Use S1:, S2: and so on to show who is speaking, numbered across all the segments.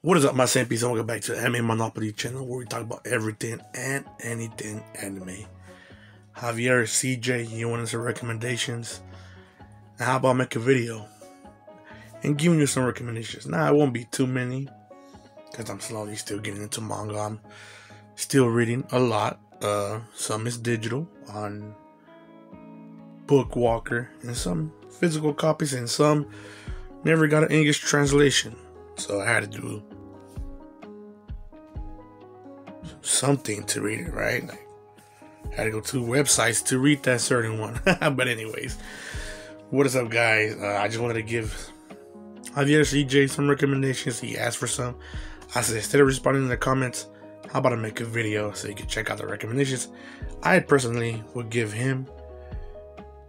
S1: What is up, my Sampies? And welcome back to the Anime Monopoly channel, where we talk about everything and anything anime. Javiar, CJ, you wanted some recommendations? And how about make a video and giving you some recommendations? Now, it won't be too many, because I'm slowly still getting into manga. I'm still reading a lot. Some is digital on Bookwalker, and some physical copies, and some never got an English translation. So I had to do something to read it, right? Like, I had to go to websites to read that certain one. But anyways, what is up, guys? I just wanted to give Javier CJ some recommendations. He asked for some. I said, instead of responding in the comments, how about I make a video so you can check out the recommendations I personally would give him,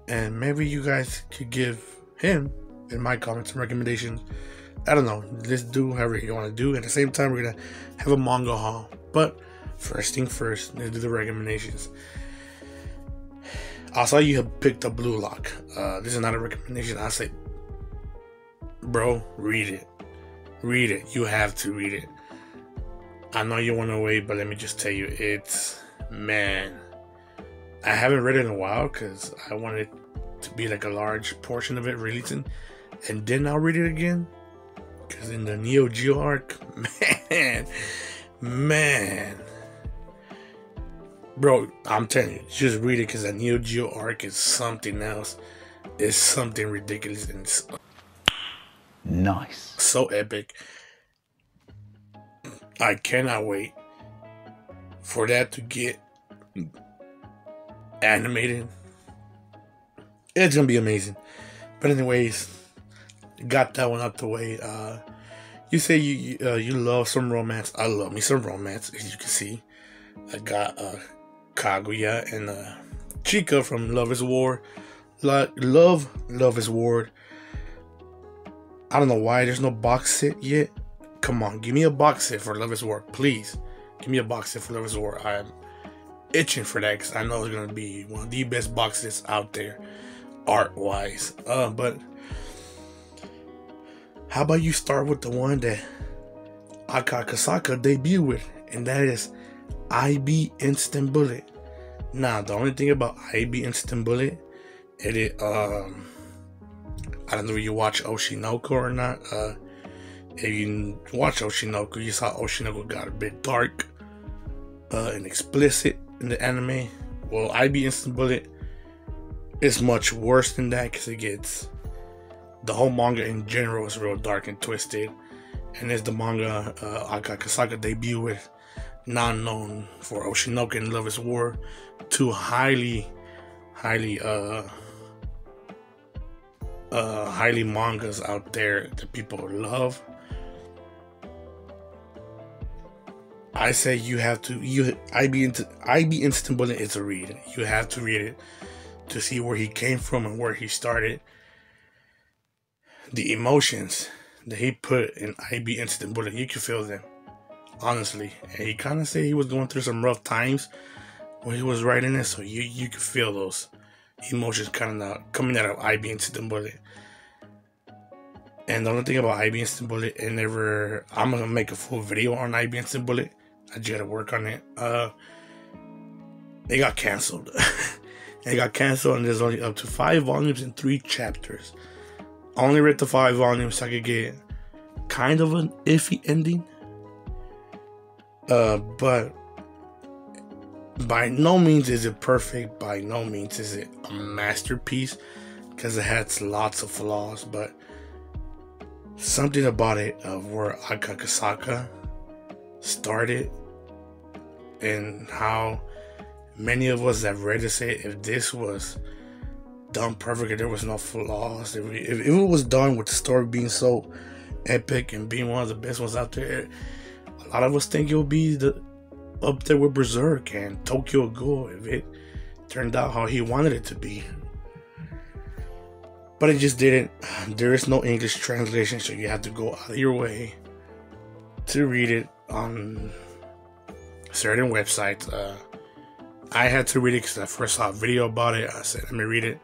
S1: and maybe you guys could give him in my comments some recommendations. I don't know, let's do however you want to do. At the same time, we're gonna have a manga haul, but first thing first, let's do the recommendations. I saw you have picked up Bluelock. This is not a recommendation. I say, bro, read it. Read it. You have to read it. I know you want to wait, but let me just tell you, it's, man, I haven't read it in a while because I wanted to be like a large portion of it releasing, and then I'll read it again. Because in the Neo Geo arc, man, bro, I'm telling you, just read it, because the Neo Geo arc is something else. It's something ridiculous and
S2: nice,
S1: so epic. I cannot wait for that to get animated. It's gonna be amazing. But anyways, got that one out the way. You say you love some romance. I love me some romance, as you can see. I got Kaguya and Chica from Love is War. Love is War. I don't know why there's no box set yet. Come on, give me a box set for Love is War, please. Give me a box set for Love is War. I'm itching for that, because I know it's gonna be one of the best box sets out there, art-wise. But how about you start with the one that Akakasaka debuted with, and that is IB Instant Bullet. Now, the only thing about IB Instant Bullet, I don't know if you watch Oshinoko or not. If you watch Oshinoko, you saw Oshinoko got a bit dark and explicit in the anime. Well, IB Instant Bullet is much worse than that, because it gets, the whole manga in general is real dark and twisted, and it's the manga Akakasaka debut with, not known for Oshinoko and Love is War, two highly mangas out there that people love. I say you have to, IB Instant Bullet is a read. You have to read it to see where he came from and where he started. The emotions that he put in IB Instant Bullet, you can feel them, honestly. And he kind of said he was going through some rough times when he was writing it, so you can feel those emotions kind of coming out of IB Instant Bullet. And the only thing about IB Instant Bullet, I'm gonna make a full video on IB Instant Bullet. I just gotta work on it. It got canceled. It got canceled, and there's only up to 5 volumes and 3 chapters. I only read the 5 volumes so I could get kind of an iffy ending. But by no means is it perfect. By no means is it a masterpiece, because it has lots of flaws. But something about it, of where Akakasaka started, and how many of us have read it say, if this was done perfect, if there was no flaws, if it was done with the story being so epic and being one of the best ones out there, a lot of us think it would be up there with Berserk and Tokyo Ghoul if it turned out how he wanted it to be. But it just didn't. There is no English translation, so you have to go out of your way to read it on certain websites. I had to read it because I first saw a video about it. I said, let me read it.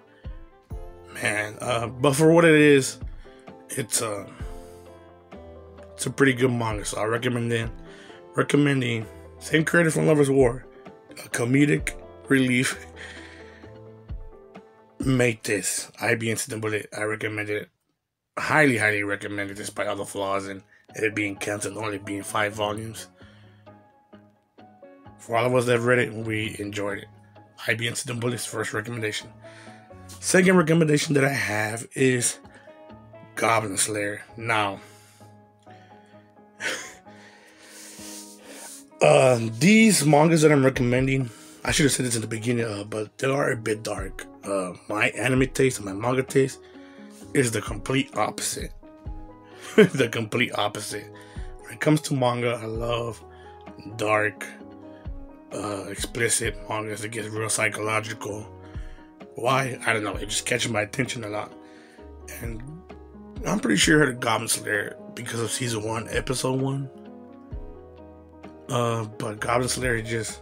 S1: Man, but for what it is, it's It's a pretty good manga, so I recommending same creator from Lovers War, a comedic relief. Make this IB Instant Bullet. I recommend it. Highly recommend it, despite all the flaws and it being canceled, only being 5 volumes. For all of us that have read it, we enjoyed it. IB Instant Bullet's first recommendation. Second recommendation that I have is Goblinslayer. Now, these mangas that I'm recommending, I should have said this in the beginning, but they are a bit dark. My anime taste and my manga taste is the complete opposite. The complete opposite. When it comes to manga, I love dark, explicit mangas that get real psychological. Why? I don't know. It just catches my attention a lot. And I'm pretty sure I heard of Goblinslayer because of season 1, episode 1. But Goblinslayer just...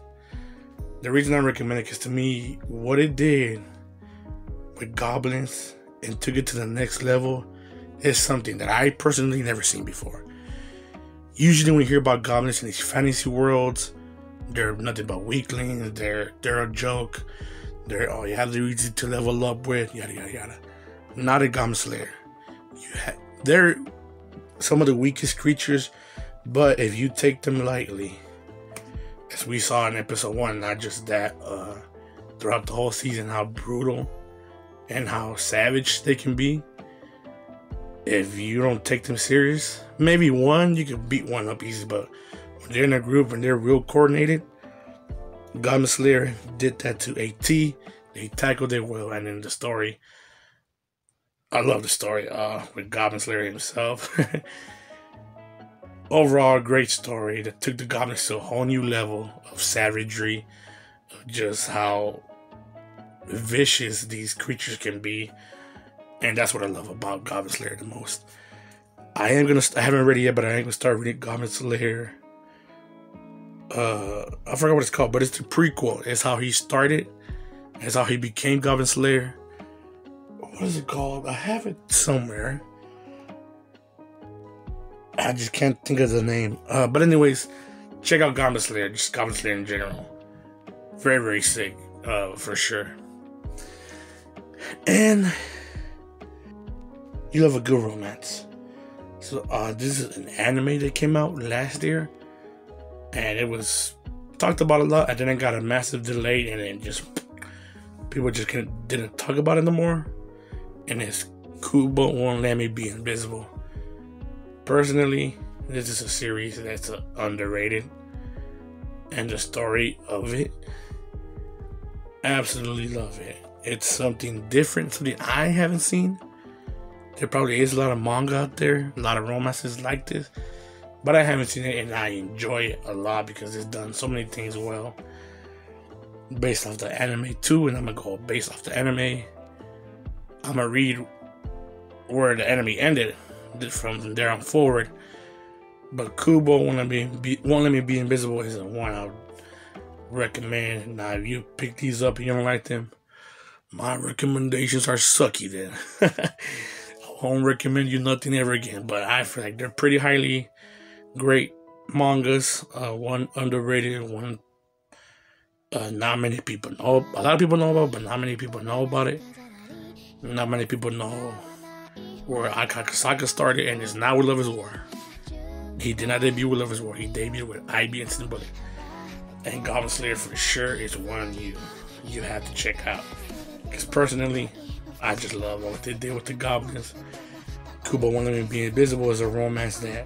S1: The reason I recommend it is, to me, what it did with goblins and took it to the next level is something that I personally never seen before. Usually when you hear about goblins in these fantasy worlds, they're nothing but weaklings, they're a joke, they're all you have to easy to level up with, yada yada yada. Not a Goblinslayer. They're some of the weakest creatures, but if you take them lightly, as we saw in episode 1, not just that, throughout the whole season, how brutal and how savage they can be. If you don't take them serious, maybe one, you can beat one up easy, but when they're in a group and they're real coordinated, Goblinslayer did that to a T. They tackled it well, and in the story, I love the story with Goblinslayer himself. Overall, a great story that took the goblins to a whole new level of savagery, of just how vicious these creatures can be, and that's what I love about Goblinslayer the most. I haven't read it yet, but I am gonna start reading Goblinslayer. I forgot what it's called, but it's the prequel. It's how he started. It's how he became Goblinslayer. What is it called? I have it somewhere. I just can't think of the name. But anyways, check out Goblinslayer. Just Goblinslayer in general. Very sick, for sure. And you love a good romance. So this is an anime that came out last year, and it was talked about a lot, and then it got a massive delay, and then just people just didn't talk about it no more. And it's Kubo Won't Let Me Be Invisible. Personally, this is a series that's underrated, and the story of it, absolutely love it. It's something different, something I haven't seen. There probably is a lot of manga out there, a lot of romances like this, but I haven't seen it, and I enjoy it a lot because it's done so many things well. Based off the anime too, and I'm gonna go based off the anime. I'm gonna read where the anime ended from there on forward. But Kubo Won't Let Me Be Invisible is the one I would recommend. Now, if you pick these up and you don't like them, my recommendations are sucky then. I won't recommend you nothing ever again, but I feel like they're pretty highly great mangas. One underrated, one not many people know. A lot of people know about, but not many people know about it. Not many people know where Akasaka started, and it's now with Lovers War. He did not debut with Lovers War. He debuted with IB Instant Bullet. And Goblinslayer for sure is one you have to check out. Because personally, I just love what they did with the goblins. Kubo Won't Let Me Be Invisible is a romance that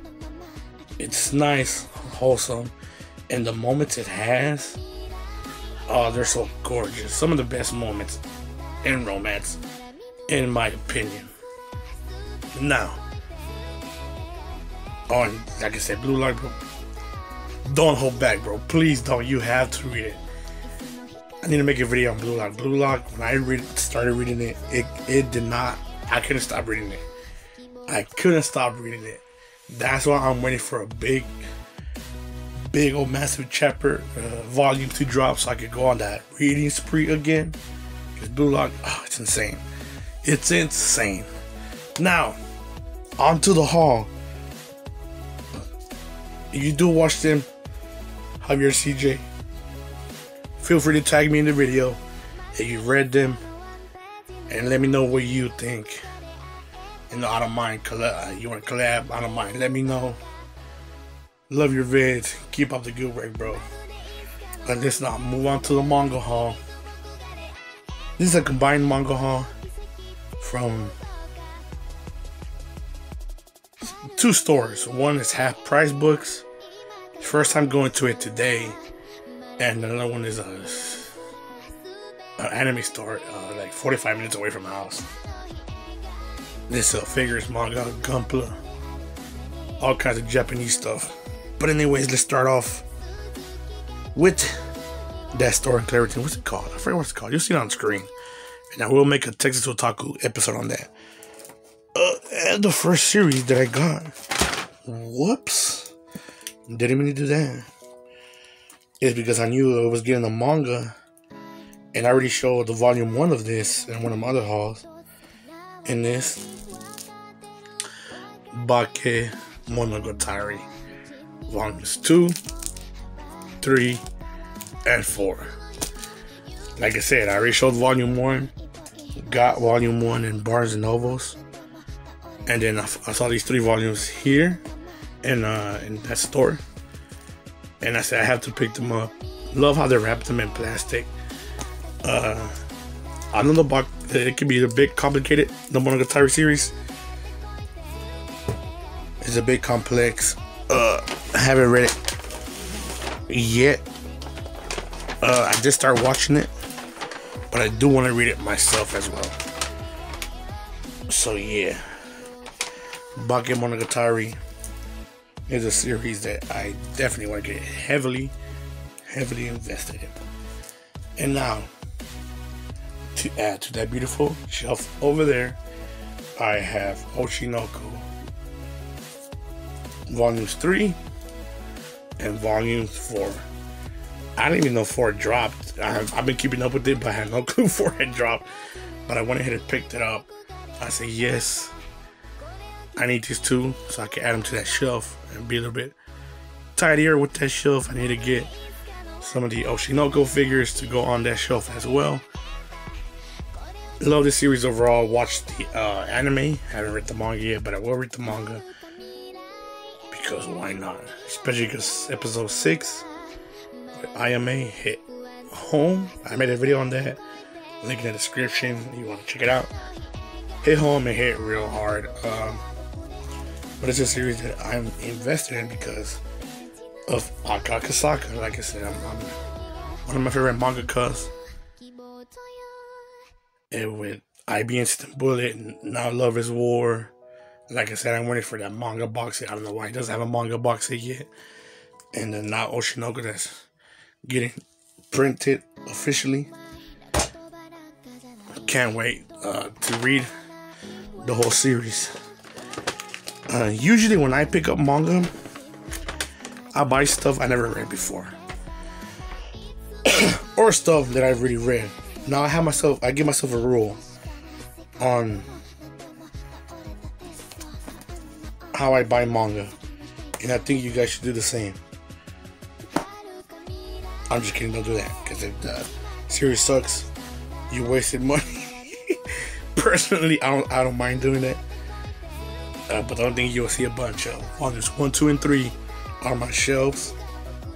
S1: it's nice, wholesome, and the moments it has, oh, they're so gorgeous. Some of the best moments in romance, in my opinion. Now, on, like I said, bluelock, bro. Don't hold back, bro. Please don't. You have to read it. I need to make a video on bluelock. Bluelock, when I started reading it, it did not. I couldn't stop reading it. I couldn't stop reading it. That's why I'm waiting for a big old massive chapter, volume to drop, so I could go on that reading spree again. Because bluelock, oh, it's insane. It's insane. Now, on to the haul. if you do watch them, Javiar CJ, feel free to tag me in the video if you read them, and let me know what you think. You know, I don't mind. You want to collab? I don't mind. Let me know. Love your vids. Keep up the good work, bro. And let's now move on to the manga haul. This is a combined manga haul from 2 stores. One is Half Price Books. First time going to it today. And another one is an anime store, like 45 minutes away from my house. This figures, manga, gunpla, all kinds of Japanese stuff. But anyways, let's start off with that store in Clariton. What's it called? I forget what it's called. You'll see it on screen. And I will make a Texas Otaku episode on that. And the first series that I got. Whoops. Didn't mean to do that. It's because I knew I was getting a manga. And I already showed the volume 1 of this in one of my other hauls. And this Bake Monogatari volumes 2, 3, and 4. Like I said, I already showed volume 1. Got volume 1 in Barnes and Nobles. And then I saw these 3 volumes here in that store. And I said I have to pick them up. Love how they wrapped them in plastic. I know the box, it can be a bit complicated. The Monogatari series is a bit complex. I haven't read it yet. I just started watching it, but I do want to read it myself as well. So yeah, Bake Monogatari is a series that I definitely want to get heavily invested in. And now, to add to that beautiful shelf over there, I have Oshinoko volumes 3 and volumes 4. I don't even know 4 dropped. I've been keeping up with it, but I had no clue 4 had dropped. But I went ahead and picked it up. I said, yes, I need these 2 so I can add them to that shelf and be a little bit tidier with that shelf. I need to get some of the Oshinoko figures to go on that shelf as well. Love this series overall. Watched the anime. Haven't read the manga yet, but I will read the manga. Because why not? Especially because episode 6 with IMA hit home. I made a video on that. Link in the description. You want to check it out. Hit home and hit real hard. But it's a series that I'm invested in because of Akakasaka. Like I said, I'm one of my favorite mangakas. And with IB Instant Bullet and now Love is War. Like I said, I'm waiting for that manga box set. I don't know why it doesn't have a manga box set yet. And then now Oshinoko that's getting printed officially. Can't wait to read the whole series. Usually when I pick up manga, I buy stuff I never read before. Or stuff that I've already read. Now I give myself a rule on how I buy manga, and I think you guys should do the same. I'm just kidding, don't do that, because if the series sucks, you wasted money. Personally, I don't mind doing that, but I don't think you'll see a bunch of volumes 1, 2, and 3 on my shelves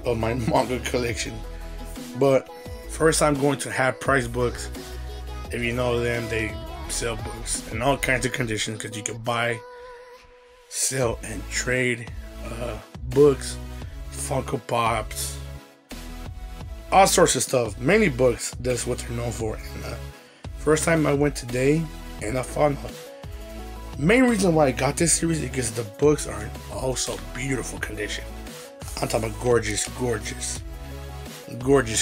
S1: of my manga collection. But first time going to Half Price Books. If you know them, they sell books in all kinds of conditions because you can buy, sell, and trade books, Funko Pops, all sorts of stuff. Mainly books. That's what they're known for. And first time I went today, and I found the main reason why I got this series is because the books are in also beautiful condition. I'm talking about gorgeous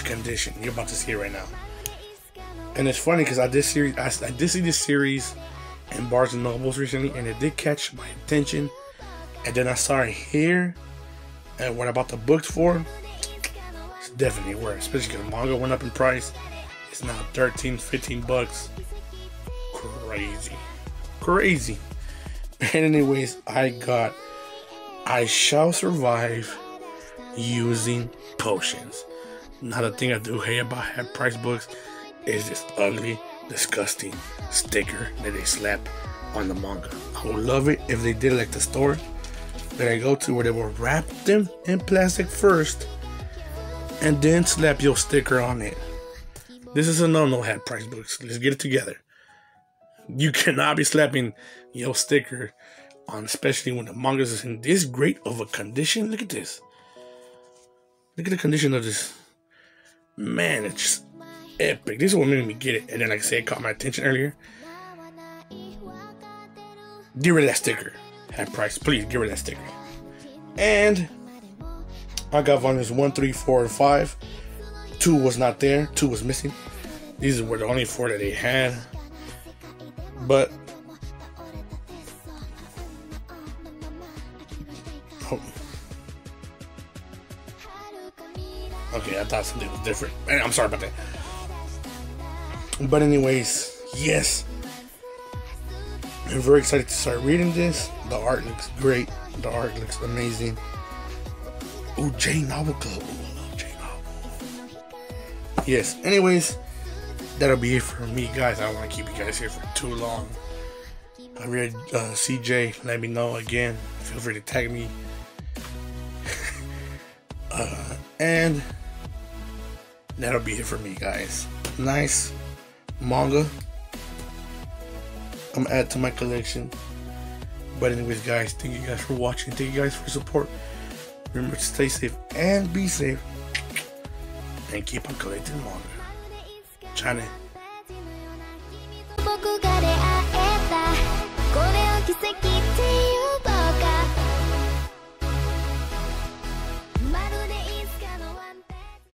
S1: condition. You're about to see it right now. And it's funny because I did see this series in Barnes and Nobles recently, and it did catch my attention. And then I saw it here, and what I bought the books for, it's definitely worth, especially because the manga went up in price. It's now 13, 15 bucks. Crazy. And anyways, I got I Shall Survive using potions. Another thing I do hate about half price books is this ugly, disgusting sticker that they slap on the manga. I would love it if they did like the store that I go to, where they will wrap them in plastic first and then slap your sticker on it. This is a no-no, half price books. Let's get it together. You cannot be slapping your sticker on, especially when the manga is in this great of a condition. Look at this. Look at the condition of this. Man, it's just epic. This is what made me get it. And then, like I said, it caught my attention earlier. Get rid of that sticker. Half price. Please, get rid of that sticker. And I got volumes 1, 3, 4, and 5. 2 was not there. 2 was missing. These were the only 4 that they had. But oh. Okay, I thought something was different. I'm sorry about that. But anyways, yes, I'm very excited to start reading this. The art looks great. The art looks amazing. Ooh, J Novel Club. Ooh, I love J Novel. Yes, anyways, that'll be it for me, guys. I don't want to keep you guys here for too long. I read CJ. Let me know again. Feel free to tag me. And that'll be it for me, guys. Nice manga. I'm adding to my collection. But anyways, guys, thank you guys for watching. Thank you guys for support. Remember to stay safe and be safe. And keep on collecting manga. China.